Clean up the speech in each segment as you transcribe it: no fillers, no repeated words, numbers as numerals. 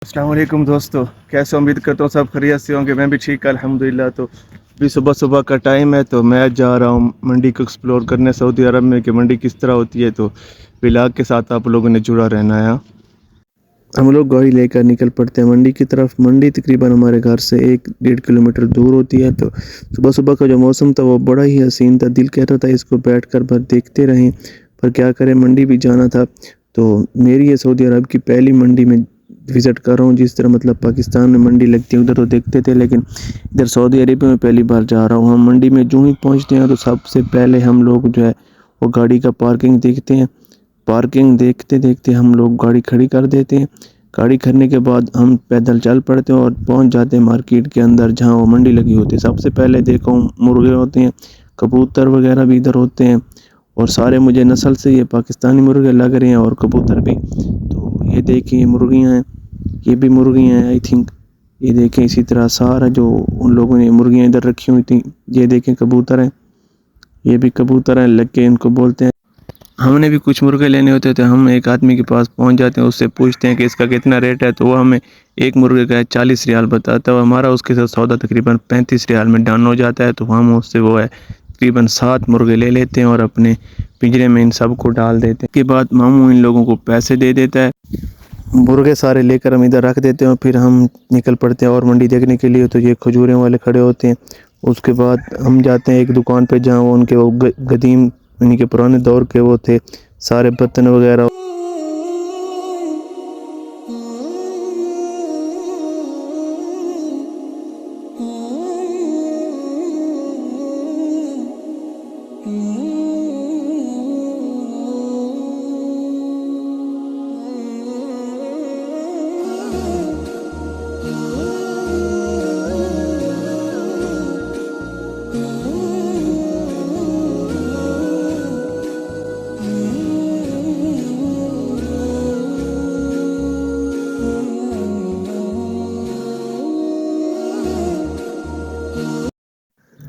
अस्सलाम वालेकुम दोस्तों, कैसे उम्मीद करता हूँ सब खैरियत से होंगे। मैं भी ठीक अल्हम्दुलिल्लाह। तो अभी सुबह सुबह का टाइम है तो मैं जा रहा हूँ मंडी को एक्सप्लोर करने, सऊदी अरब में कि मंडी किस तरह होती है। तो व्लॉग के साथ आप लोगों ने जुड़ा रहना है। हम लोग गाड़ी लेकर निकल पड़ते हैं मंडी की तरफ। मंडी तकरीबन हमारे घर से 1-1.5 किलोमीटर दूर होती है। तो सुबह सुबह का जो मौसम था वो बड़ा ही हसीन था, दिल कह रहा था इसको बैठ कर बस देखते रहें, पर क्या करें, मंडी भी जाना था। तो मेरी ये सऊदी अरब की पहली मंडी में विज़िट कर रहा हूँ। जिस तरह मतलब पाकिस्तान में मंडी लगती है उधर तो देखते थे, लेकिन इधर सऊदी अरेबिया में पहली बार जा रहा हूँ। हम मंडी में जो ही पहुँचते हैं तो सबसे पहले हम लोग जो है वो गाड़ी का पार्किंग देखते हैं। पार्किंग देखते देखते हम लोग गाड़ी खड़ी कर देते हैं। गाड़ी करने के बाद हम पैदल चल पड़ते हैं और पहुंच जाते हैं मार्केट के अंदर जहां वो मंडी लगी होती है। सबसे पहले देखो मुर्गे होते हैं, कबूतर वगैरह भी इधर होते हैं, और सारे मुझे नस्ल से ये पाकिस्तानी मुर्गे लग रहे हैं और कबूतर भी। तो ये देखिए मुर्गियाँ हैं, ये भी मुर्गियाँ हैं आई थिंक। ये देखें इसी तरह सारा जो उन लोगों ने मुर्गियाँ इधर रखी हुई थी, ये देखें कबूतर हैं, ये भी कबूतर हैं, लग के इनको बोलते हैं। हमने भी कुछ मुर्गे लेने होते थे, हम एक आदमी के पास पहुंच जाते हैं, उससे पूछते हैं कि इसका कितना रेट है। तो वो हमें एक मुर्गे का 40 रियाल बताता है। हमारा उसके साथ सौदा तकरीबन 35 रियाल में डन हो जाता है। तो हम उससे वो है तकरीबन 7 मुर्गे ले लेते हैं और अपने पिंजरे में इन सबको डाल देते हैं। इसके बाद मामू इन लोगों को पैसे दे देता है। मुर्गे सारे लेकर हम इधर रख देते हैं और फिर हम निकल पड़ते हैं और मंडी देखने के लिए। तो ये खजूरें वाले खड़े होते हैं। उसके बाद हम जाते हैं एक दुकान पे जहाँ वो उनके वो गदीम यानी कि पुराने दौर के वो थे सारे बर्तन वगैरह।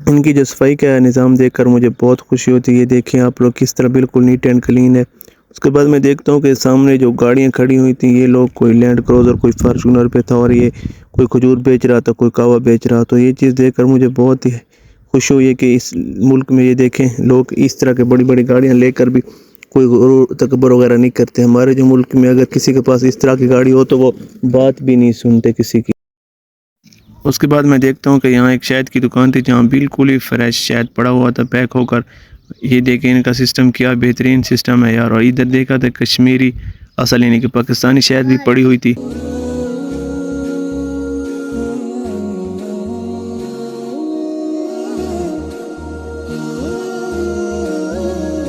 इनकी जो सफाई का निज़ाम देखकर मुझे बहुत खुशी होती है। ये देखें आप लोग किस तरह बिल्कुल नीट एंड क्लीन है। उसके बाद मैं देखता हूँ कि सामने जो गाड़ियाँ खड़ी हुई थी, ये लोग कोई लैंड क्रूज़र कोई फॉर्च्यूनर पे था और ये कोई खजूर बेच रहा था, कोई कहवा बेच रहा। तो ये चीज़ देखकर मुझे बहुत ही खुशी हुई है कि इस मुल्क में ये देखें लोग इस तरह के बड़ी बड़ी गाड़ियाँ लेकर भी कोई गुरूर तकबर वगैरह नहीं करते। हमारे जो मुल्क में अगर किसी के पास इस तरह की गाड़ी हो तो वो बात भी नहीं सुनते किसी की। उसके बाद मैं देखता हूँ कि यहाँ एक शहद की दुकान थी जहाँ बिल्कुल ही फ्रेश शहद पड़ा हुआ था पैक होकर। ये देखें इनका सिस्टम क्या बेहतरीन सिस्टम है यार। और इधर देखा था कश्मीरी असल यानी कि पाकिस्तानी शहद भी पड़ी हुई थी।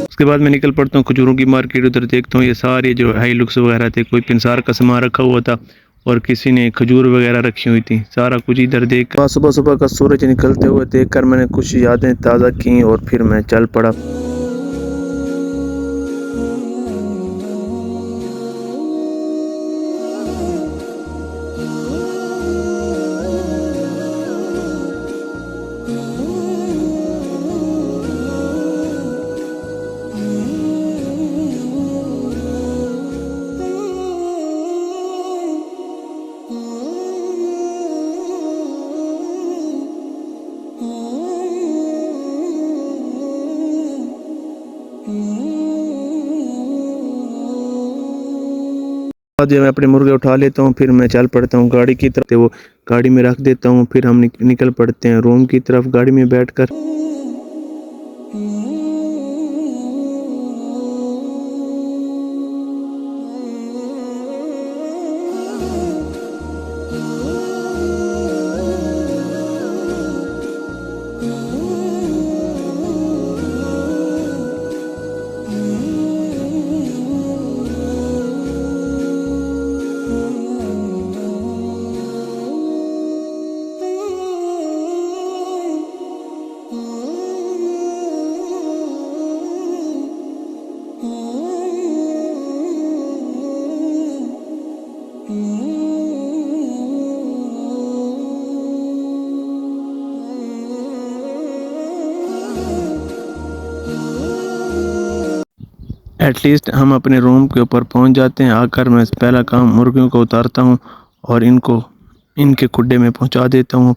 उसके बाद मैं निकल पड़ता हूँ खजूरों की मार्केट। उधर देखता हूँ ये सारे जो हाई लुक्स वगैरह थे, कोई पिंसार का सामान रखा हुआ था और किसी ने खजूर वगैरह रखी हुई थी। सारा कुछ इधर देख सुबह सुबह का सूरज निकलते हुए देखकर मैंने कुछ यादें ताज़ा की और फिर मैं चल पड़ा। जब मैं अपने मुर्गे उठा लेता हूँ फिर मैं चल पड़ता हूँ गाड़ी की तरफ। वो गाड़ी में रख देता हूँ, फिर हम निकल पड़ते हैं रूम की तरफ गाड़ी में बैठकर। एटलीस्ट हम अपने रूम के ऊपर पहुंच जाते हैं। आकर मैं पहला काम मुर्गियों को उतारता हूं और इनको इनके खुड्डे में पहुंचा देता हूँ।